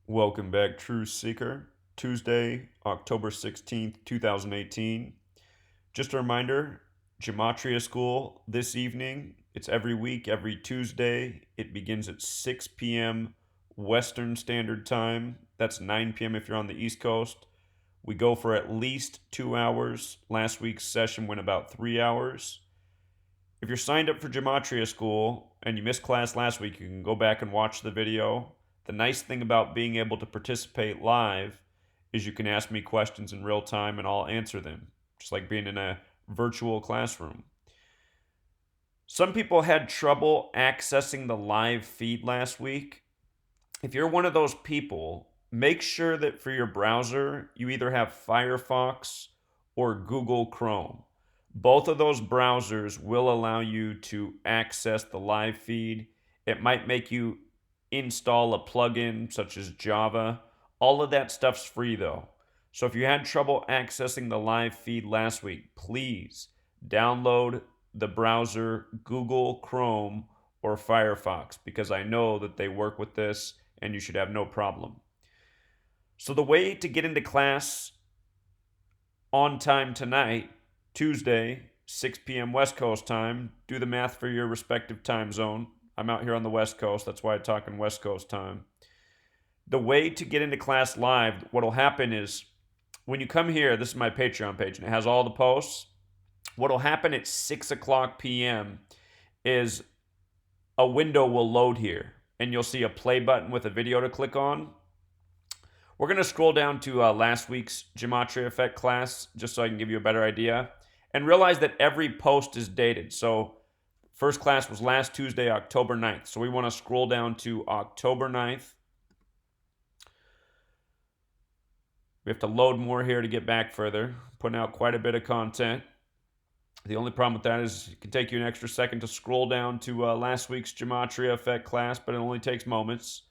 Welcome back, True Seeker. Tuesday, October 16th, 2018. Just a reminder, Gematria School this evening. It's every week, every Tuesday. It begins at 6 p.m. Western Standard Time. That's 9 p.m. if you're on the East Coast. We go for at least 2 hours. Last week's session went about 3 hours. If you're signed up for Gematria School and you missed class last week, you can go back and watch the video. The nice thing about being able to participate live is you can ask me questions in real time and I'll answer them, just like being in a virtual classroom. Some people had trouble accessing the live feed last week. If you're one of those people, make sure that for your browser, you either have Firefox or Google Chrome. Both of those browsers will allow you to access the live feed. It might make you install a plugin such as Java. All of that stuff's free though. So if you had trouble accessing the live feed last week, please download the browser Google Chrome or Firefox because I know that they work with this and you should have no problem. So the way to get into class on time tonight, Tuesday, 6 p.m. West Coast time, do the math for your respective time zone. I'm out here on the West Coast, that's why I talk in West Coast time. The way to get into class live, what'll happen is when you come here, this is my Patreon page and it has all the posts. What'll happen at 6 o'clock p.m. is a window will load here and you'll see a play button with a video to click on. We're going to scroll down to last week's Gematria Effect class just so I can give you a better idea. And realize that every post is dated. So first class was last Tuesday, October 9th. So we want to scroll down to October 9th. We have to load more here to get back further. Putting out quite a bit of content. The only problem with that is it can take you an extra second to scroll down to last week's Gematria Effect class, but it only takes moments.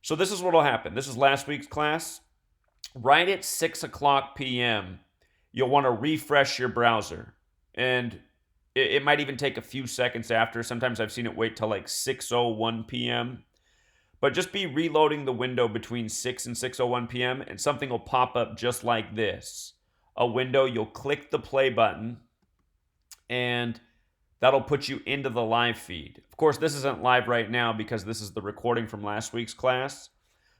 So this is what will happen. This is last week's class. Right at 6 o'clock p.m., you'll want to refresh your browser. And it might even take a few seconds after. Sometimes I've seen it wait till like 6:01 p.m. But just be reloading the window between 6 and 6:01 p.m. and something will pop up just like this. A window, you'll click the play button and that'll put you into the live feed. Of course, this isn't live right now because this is the recording from last week's class.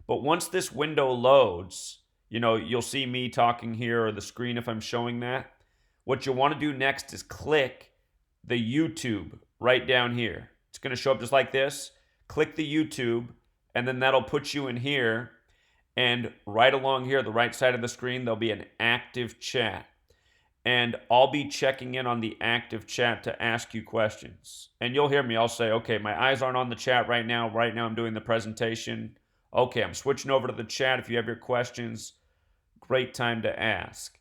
But once this window loads, you'll see me talking here or the screen if I'm showing that. What you'll want to do next is click the YouTube right down here. It's going to show up just like this. Click the YouTube, and then that'll put you in here. And right along here, the right side of the screen, there'll be an active chat. And I'll be checking in on the active chat to ask you questions. And you'll hear me, I'll say, okay, my eyes aren't on the chat right now. Right now I'm doing the presentation. Okay, I'm switching over to the chat. If you have your questions, great time to ask.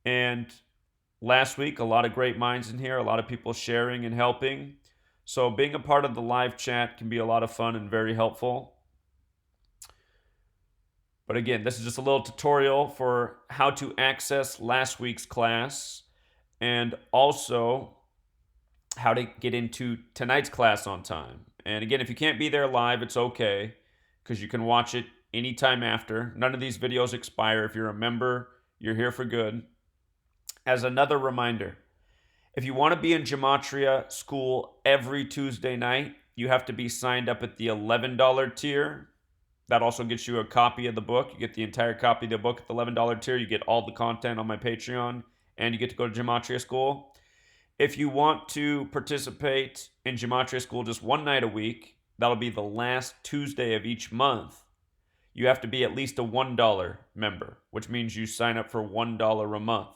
And last week, a lot of great minds in here, a lot of people sharing and helping. So being a part of the live chat can be a lot of fun and very helpful. But again, this is just a little tutorial for how to access last week's class and also how to get into tonight's class on time. And again, if you can't be there live, it's okay because you can watch it anytime after. None of these videos expire. If you're a member, you're here for good. As another reminder, if you want to be in Gematria School every Tuesday night, you have to be signed up at the $11 tier. That also gets you a copy of the book. You get the entire copy of the book at the $11 tier. You get all the content on my Patreon, and you get to go to Gematria School. If you want to participate in Gematria School just one night a week, that'll be the last Tuesday of each month. You have to be at least a $1 member, which means you sign up for $1 a month.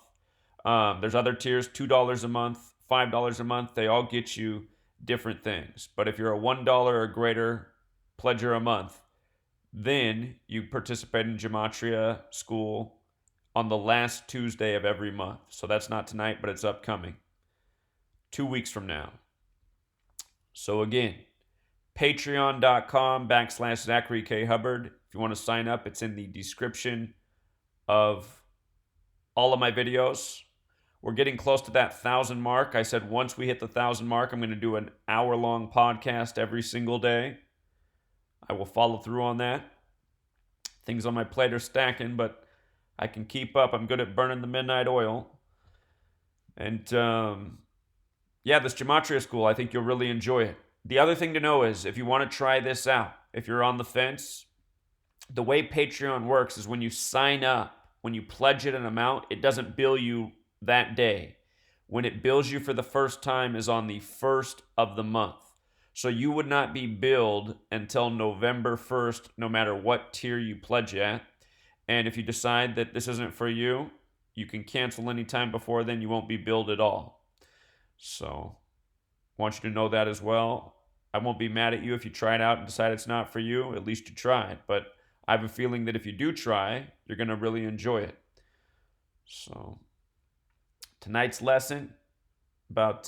There's other tiers, $2 a month, $5 a month. They all get you different things. But if you're a $1 or greater pledger a month, then you participate in Gematria School on the last Tuesday of every month. So that's not tonight, but it's upcoming. 2 weeks from now. So again, patreon.com/Zachary K. Hubbard. If you want to sign up, it's in the description of all of my videos. We're getting close to that 1,000 mark. I said once we hit the 1,000 mark, I'm going to do an hour-long podcast every single day. I will follow through on that. Things on my plate are stacking, but I can keep up. I'm good at burning the midnight oil. And yeah, this Gematria School, I think you'll really enjoy it. The other thing to know is if you want to try this out, if you're on the fence, the way Patreon works is when you sign up, when you pledge it an amount, it doesn't bill you that day. When it bills you for the first time is on the first of the month. So you would not be billed until November 1st, no matter what tier you pledge at. And if you decide that this isn't for you, you can cancel anytime before then. You won't be billed at all. So I want you to know that as well. I won't be mad at you if you try it out and decide it's not for you. At least you tried. But I have a feeling that if you do try, you're going to really enjoy it. So tonight's lesson, about,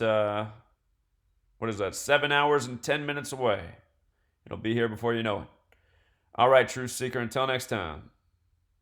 7 hours and 10 minutes away. It'll be here before you know it. All right, Truth Seeker, until next time.